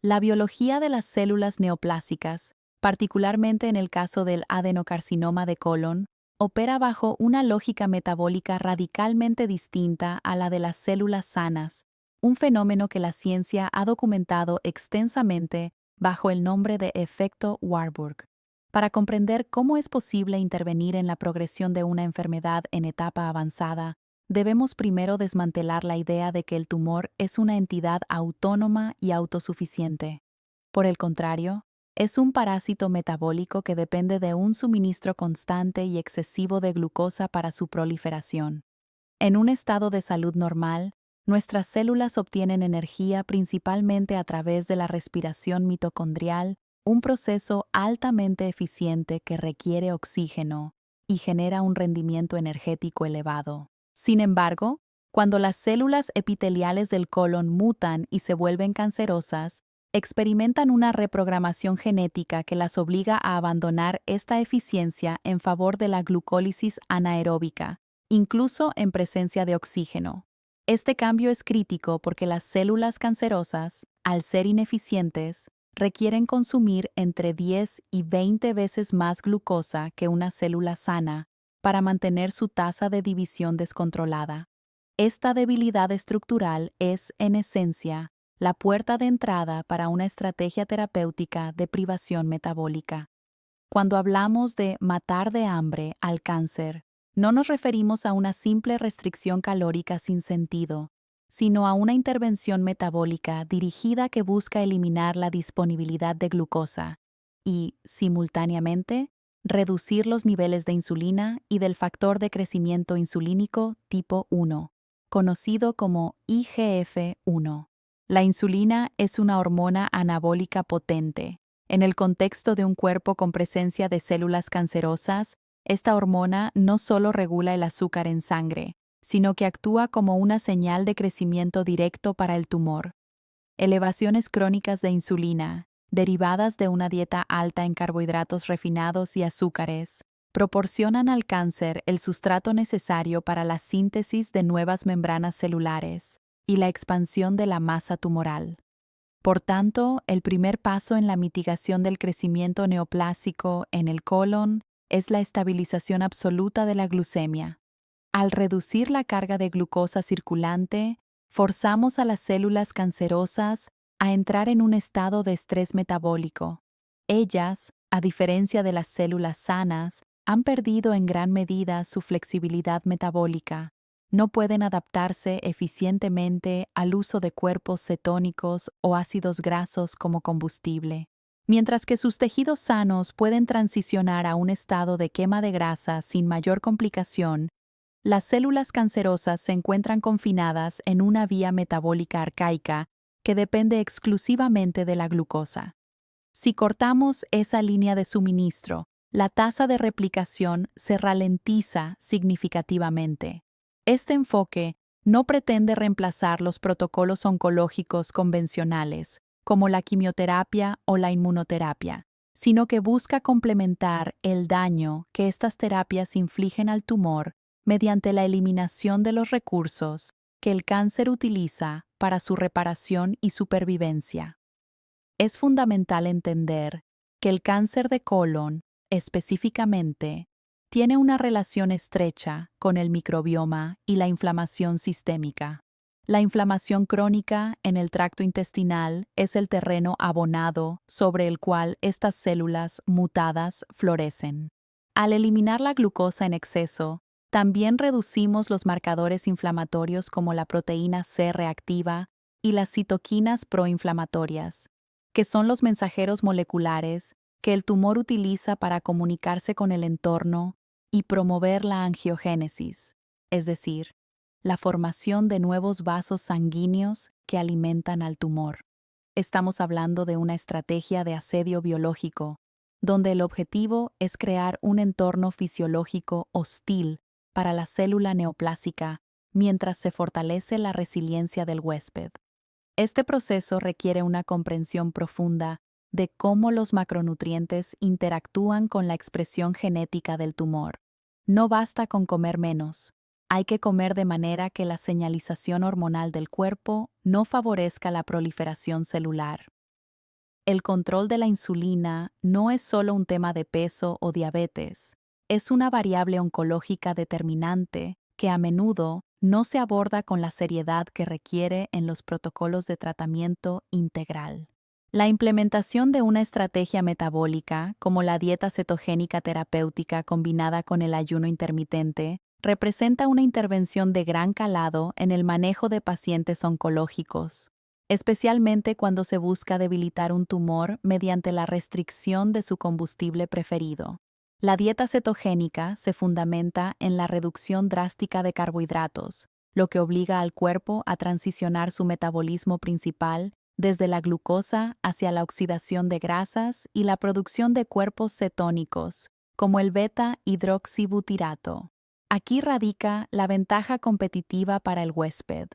La biología de las células neoplásicas, particularmente en el caso del adenocarcinoma de colon, opera bajo una lógica metabólica radicalmente distinta a la de las células sanas, un fenómeno que la ciencia ha documentado extensamente bajo el nombre de efecto Warburg. Para comprender cómo es posible intervenir en la progresión de una enfermedad en etapa avanzada, debemos primero desmantelar la idea de que el tumor es una entidad autónoma y autosuficiente. Por el contrario, es un parásito metabólico que depende de un suministro constante y excesivo de glucosa para su proliferación. En un estado de salud normal, nuestras células obtienen energía principalmente a través de la respiración mitocondrial, un proceso altamente eficiente que requiere oxígeno y genera un rendimiento energético elevado. Sin embargo, cuando las células epiteliales del colon mutan y se vuelven cancerosas, experimentan una reprogramación genética que las obliga a abandonar esta eficiencia en favor de la glucólisis anaeróbica, incluso en presencia de oxígeno. Este cambio es crítico porque las células cancerosas, al ser ineficientes, requieren consumir entre 10 y 20 veces más glucosa que una célula sana para mantener su tasa de división descontrolada. Esta debilidad estructural es, en esencia, la puerta de entrada para una estrategia terapéutica de privación metabólica. Cuando hablamos de matar de hambre al cáncer, no nos referimos a una simple restricción calórica sin sentido, sino a una intervención metabólica dirigida que busca eliminar la disponibilidad de glucosa y, simultáneamente, reducir los niveles de insulina y del factor de crecimiento insulínico tipo 1, conocido como IGF-1. La insulina es una hormona anabólica potente. En el contexto de un cuerpo con presencia de células cancerosas, esta hormona no solo regula el azúcar en sangre, sino que actúa como una señal de crecimiento directo para el tumor. Elevaciones crónicas de insulina, derivadas de una dieta alta en carbohidratos refinados y azúcares, proporcionan al cáncer el sustrato necesario para la síntesis de nuevas membranas celulares y la expansión de la masa tumoral. Por tanto, el primer paso en la mitigación del crecimiento neoplásico en el colon es la estabilización absoluta de la glucemia. Al reducir la carga de glucosa circulante, forzamos a las células cancerosas a entrar en un estado de estrés metabólico. Ellas, a diferencia de las células sanas, han perdido en gran medida su flexibilidad metabólica. No pueden adaptarse eficientemente al uso de cuerpos cetónicos o ácidos grasos como combustible. Mientras que sus tejidos sanos pueden transicionar a un estado de quema de grasa sin mayor complicación, las células cancerosas se encuentran confinadas en una vía metabólica arcaica que depende exclusivamente de la glucosa. Si cortamos esa línea de suministro, la tasa de replicación se ralentiza significativamente. Este enfoque no pretende reemplazar los protocolos oncológicos convencionales, como la quimioterapia o la inmunoterapia, sino que busca complementar el daño que estas terapias infligen al tumor mediante la eliminación de los recursos que el cáncer utiliza para su reparación y supervivencia. Es fundamental entender que el cáncer de colon, específicamente, tiene una relación estrecha con el microbioma y la inflamación sistémica. La inflamación crónica en el tracto intestinal es el terreno abonado sobre el cual estas células mutadas florecen. Al eliminar la glucosa en exceso, también reducimos los marcadores inflamatorios como la proteína C reactiva y las citoquinas proinflamatorias, que son los mensajeros moleculares que el tumor utiliza para comunicarse con el entorno y promover la angiogénesis, es decir, la formación de nuevos vasos sanguíneos que alimentan al tumor. Estamos hablando de una estrategia de asedio biológico, donde el objetivo es crear un entorno fisiológico hostil para la célula neoplásica mientras se fortalece la resiliencia del huésped. Este proceso requiere una comprensión profunda de cómo los macronutrientes interactúan con la expresión genética del tumor. No basta con comer menos, hay que comer de manera que la señalización hormonal del cuerpo no favorezca la proliferación celular. El control de la insulina no es solo un tema de peso o diabetes, es una variable oncológica determinante que a menudo no se aborda con la seriedad que requiere en los protocolos de tratamiento integral. La implementación de una estrategia metabólica, como la dieta cetogénica terapéutica combinada con el ayuno intermitente, representa una intervención de gran calado en el manejo de pacientes oncológicos, especialmente cuando se busca debilitar un tumor mediante la restricción de su combustible preferido. La dieta cetogénica se fundamenta en la reducción drástica de carbohidratos, lo que obliga al cuerpo a transicionar su metabolismo principal desde la glucosa hacia la oxidación de grasas y la producción de cuerpos cetónicos, como el beta-hidroxibutirato. Aquí radica la ventaja competitiva para el huésped.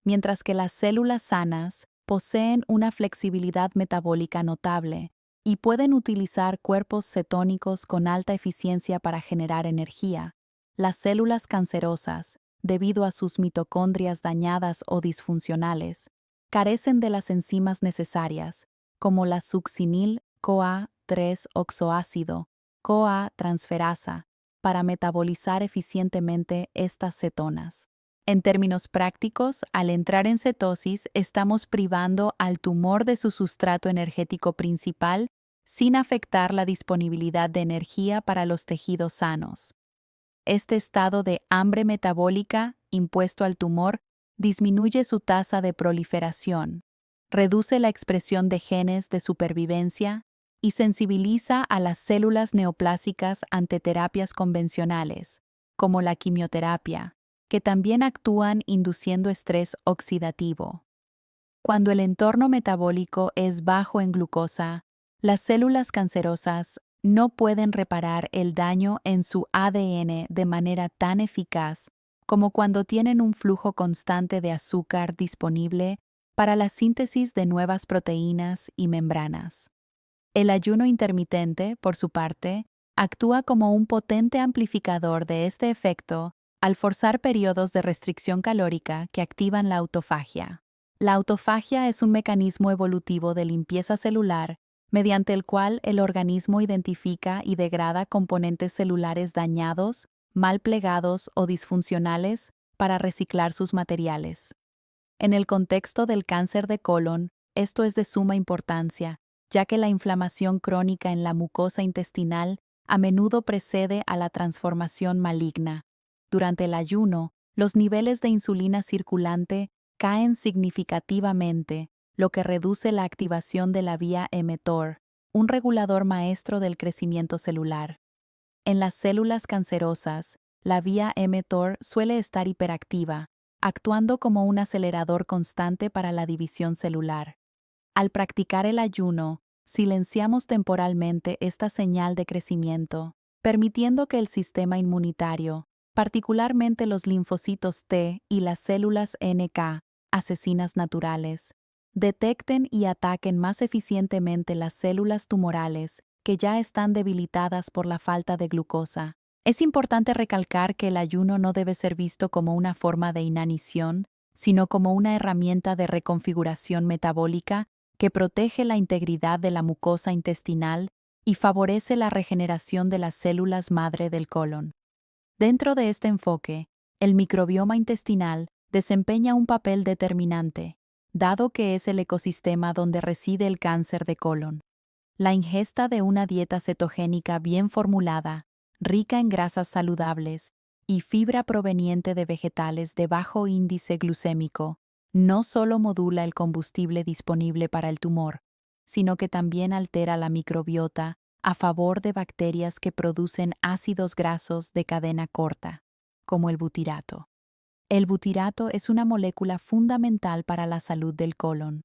Mientras que las células sanas poseen una flexibilidad metabólica notable y pueden utilizar cuerpos cetónicos con alta eficiencia para generar energía, las células cancerosas, debido a sus mitocondrias dañadas o disfuncionales, carecen de las enzimas necesarias, como la succinil-CoA 3-oxoácido, CoA transferasa, para metabolizar eficientemente estas cetonas. En términos prácticos, al entrar en cetosis, estamos privando al tumor de su sustrato energético principal sin afectar la disponibilidad de energía para los tejidos sanos. Este estado de hambre metabólica impuesto al tumor disminuye su tasa de proliferación, reduce la expresión de genes de supervivencia y sensibiliza a las células neoplásicas ante terapias convencionales, como la quimioterapia, que también actúan induciendo estrés oxidativo. Cuando el entorno metabólico es bajo en glucosa, las células cancerosas no pueden reparar el daño en su ADN de manera tan eficaz como cuando tienen un flujo constante de azúcar disponible para la síntesis de nuevas proteínas y membranas. El ayuno intermitente, por su parte, actúa como un potente amplificador de este efecto al forzar periodos de restricción calórica que activan la autofagia. La autofagia es un mecanismo evolutivo de limpieza celular mediante el cual el organismo identifica y degrada componentes celulares dañados, mal plegados o disfuncionales para reciclar sus materiales. En el contexto del cáncer de colon, esto es de suma importancia, ya que la inflamación crónica en la mucosa intestinal a menudo precede a la transformación maligna. Durante el ayuno, los niveles de insulina circulante caen significativamente, lo que reduce la activación de la vía mTOR, un regulador maestro del crecimiento celular. En las células cancerosas, la vía mTOR suele estar hiperactiva, actuando como un acelerador constante para la división celular. Al practicar el ayuno, silenciamos temporalmente esta señal de crecimiento, permitiendo que el sistema inmunitario, particularmente los linfocitos T y las células NK, asesinas naturales, detecten y ataquen más eficientemente las células tumorales que ya están debilitadas por la falta de glucosa. Es importante recalcar que el ayuno no debe ser visto como una forma de inanición, sino como una herramienta de reconfiguración metabólica que protege la integridad de la mucosa intestinal y favorece la regeneración de las células madre del colon. Dentro de este enfoque, el microbioma intestinal desempeña un papel determinante, dado que es el ecosistema donde reside el cáncer de colon. La ingesta de una dieta cetogénica bien formulada, rica en grasas saludables y fibra proveniente de vegetales de bajo índice glucémico, no solo modula el combustible disponible para el tumor, sino que también altera la microbiota a favor de bacterias que producen ácidos grasos de cadena corta, como el butirato. El butirato es una molécula fundamental para la salud del colon.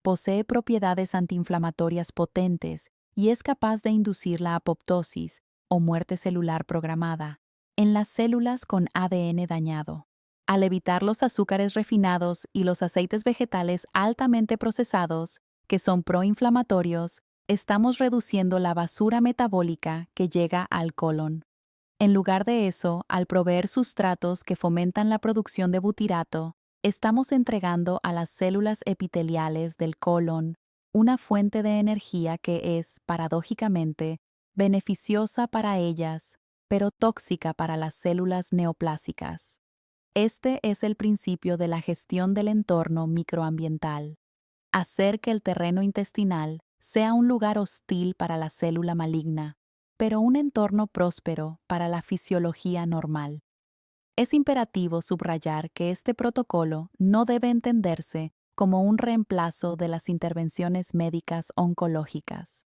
Posee propiedades antiinflamatorias potentes y es capaz de inducir la apoptosis, o muerte celular programada, en las células con ADN dañado. Al evitar los azúcares refinados y los aceites vegetales altamente procesados, que son proinflamatorios, estamos reduciendo la basura metabólica que llega al colon. En lugar de eso, al proveer sustratos que fomentan la producción de butirato, estamos entregando a las células epiteliales del colon una fuente de energía que es, paradójicamente, beneficiosa para ellas, pero tóxica para las células neoplásicas. Este es el principio de la gestión del entorno microambiental: hacer que el terreno intestinal sea un lugar hostil para la célula maligna, pero un entorno próspero para la fisiología normal. Es imperativo subrayar que este protocolo no debe entenderse como un reemplazo de las intervenciones médicas oncológicas.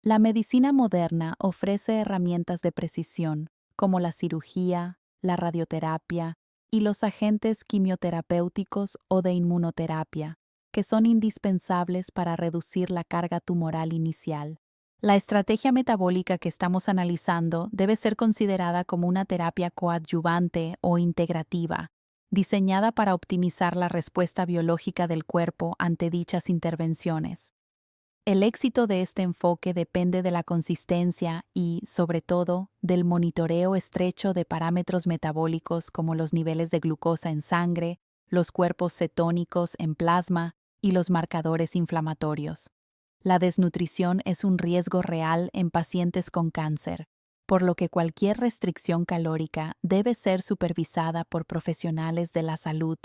La medicina moderna ofrece herramientas de precisión, como la cirugía, la radioterapia y los agentes quimioterapéuticos o de inmunoterapia, que son indispensables para reducir la carga tumoral inicial. La estrategia metabólica que estamos analizando debe ser considerada como una terapia coadyuvante o integrativa, diseñada para optimizar la respuesta biológica del cuerpo ante dichas intervenciones. El éxito de este enfoque depende de la consistencia y, sobre todo, del monitoreo estrecho de parámetros metabólicos como los niveles de glucosa en sangre, los cuerpos cetónicos en plasma y los marcadores inflamatorios. La desnutrición es un riesgo real en pacientes con cáncer, por lo que cualquier restricción calórica debe ser supervisada por profesionales de la salud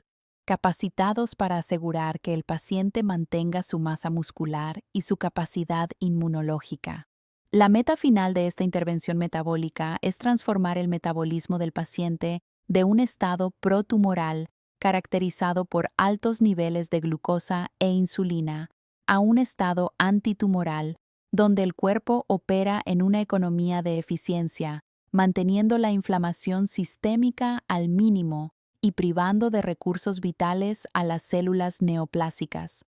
capacitados para asegurar que el paciente mantenga su masa muscular y su capacidad inmunológica. La meta final de esta intervención metabólica es transformar el metabolismo del paciente de un estado protumoral caracterizado por altos niveles de glucosa e insulina a un estado antitumoral donde el cuerpo opera en una economía de eficiencia, manteniendo la inflamación sistémica al mínimo y privando de recursos vitales a las células neoplásicas.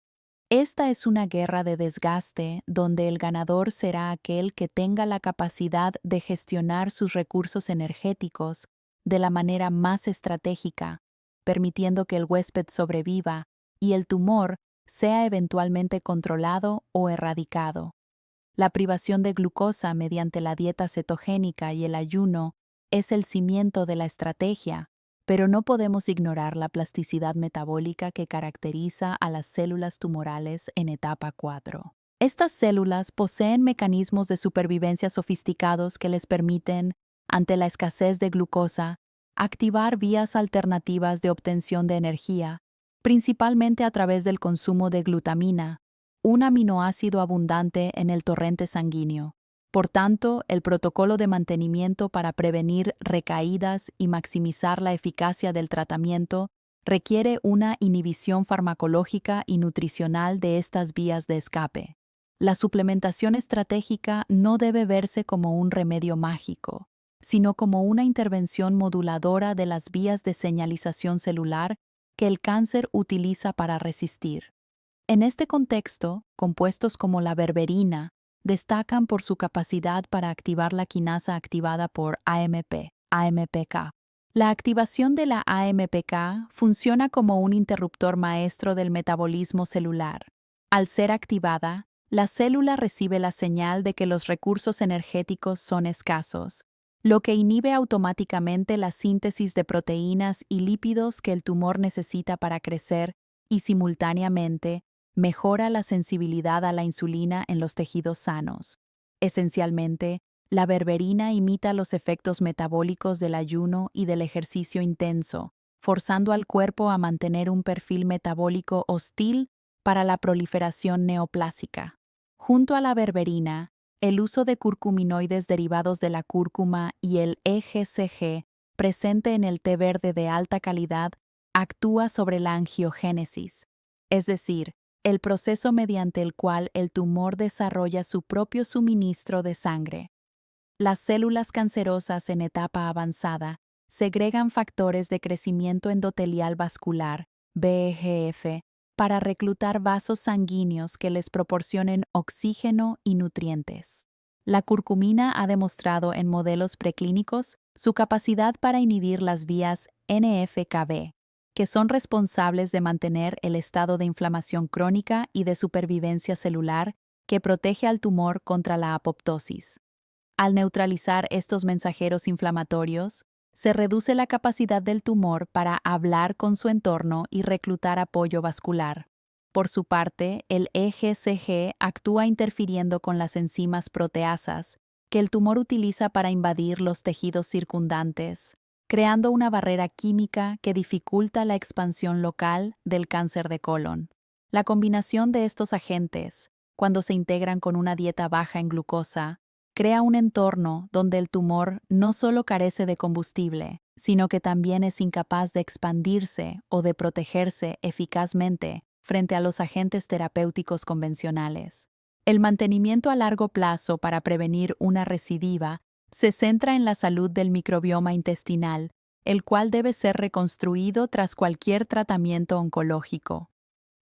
Esta es una guerra de desgaste donde el ganador será aquel que tenga la capacidad de gestionar sus recursos energéticos de la manera más estratégica, permitiendo que el huésped sobreviva y el tumor sea eventualmente controlado o erradicado. La privación de glucosa mediante la dieta cetogénica y el ayuno es el cimiento de la estrategia, pero no podemos ignorar la plasticidad metabólica que caracteriza a las células tumorales en etapa 4. Estas células poseen mecanismos de supervivencia sofisticados que les permiten, ante la escasez de glucosa, activar vías alternativas de obtención de energía, principalmente a través del consumo de glutamina, un aminoácido abundante en el torrente sanguíneo. Por tanto, el protocolo de mantenimiento para prevenir recaídas y maximizar la eficacia del tratamiento requiere una inhibición farmacológica y nutricional de estas vías de escape. La suplementación estratégica no debe verse como un remedio mágico, sino como una intervención moduladora de las vías de señalización celular que el cáncer utiliza para resistir. En este contexto, compuestos como la berberina destacan por su capacidad para activar la quinasa activada por AMPK. La activación de la AMPK funciona como un interruptor maestro del metabolismo celular. Al ser activada, la célula recibe la señal de que los recursos energéticos son escasos, lo que inhibe automáticamente la síntesis de proteínas y lípidos que el tumor necesita para crecer y, simultáneamente, mejora la sensibilidad a la insulina en los tejidos sanos. Esencialmente, la berberina imita los efectos metabólicos del ayuno y del ejercicio intenso, forzando al cuerpo a mantener un perfil metabólico hostil para la proliferación neoplásica. Junto a la berberina, el uso de curcuminoides derivados de la cúrcuma y el EGCG, presente en el té verde de alta calidad, actúa sobre la angiogénesis, es decir, el proceso mediante el cual el tumor desarrolla su propio suministro de sangre. Las células cancerosas en etapa avanzada segregan factores de crecimiento endotelial vascular, VEGF, para reclutar vasos sanguíneos que les proporcionen oxígeno y nutrientes. La curcumina ha demostrado en modelos preclínicos su capacidad para inhibir las vías NF-κB, que son responsables de mantener el estado de inflamación crónica y de supervivencia celular que protege al tumor contra la apoptosis. Al neutralizar estos mensajeros inflamatorios, se reduce la capacidad del tumor para hablar con su entorno y reclutar apoyo vascular. Por su parte, el EGCG actúa interfiriendo con las enzimas proteasas que el tumor utiliza para invadir los tejidos circundantes, creando una barrera química que dificulta la expansión local del cáncer de colon. La combinación de estos agentes, cuando se integran con una dieta baja en glucosa, crea un entorno donde el tumor no solo carece de combustible, sino que también es incapaz de expandirse o de protegerse eficazmente frente a los agentes terapéuticos convencionales. El mantenimiento a largo plazo para prevenir una recidiva se centra en la salud del microbioma intestinal, el cual debe ser reconstruido tras cualquier tratamiento oncológico.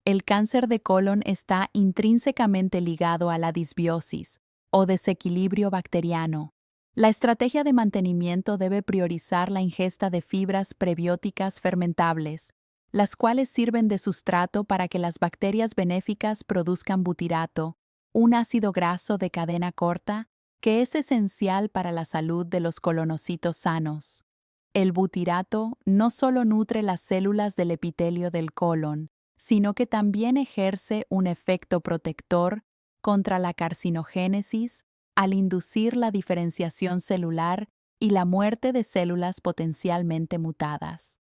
El cáncer de colon está intrínsecamente ligado a la disbiosis o desequilibrio bacteriano. La estrategia de mantenimiento debe priorizar la ingesta de fibras prebióticas fermentables, las cuales sirven de sustrato para que las bacterias benéficas produzcan butirato, un ácido graso de cadena corta que es esencial para la salud de los colonocitos sanos. El butirato no solo nutre las células del epitelio del colon, sino que también ejerce un efecto protector contra la carcinogénesis al inducir la diferenciación celular y la muerte de células potencialmente mutadas.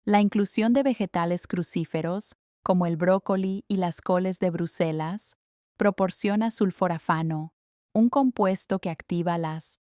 La inclusión de vegetales crucíferos, como el brócoli y las coles de Bruselas, proporciona sulforafano, un compuesto que activa las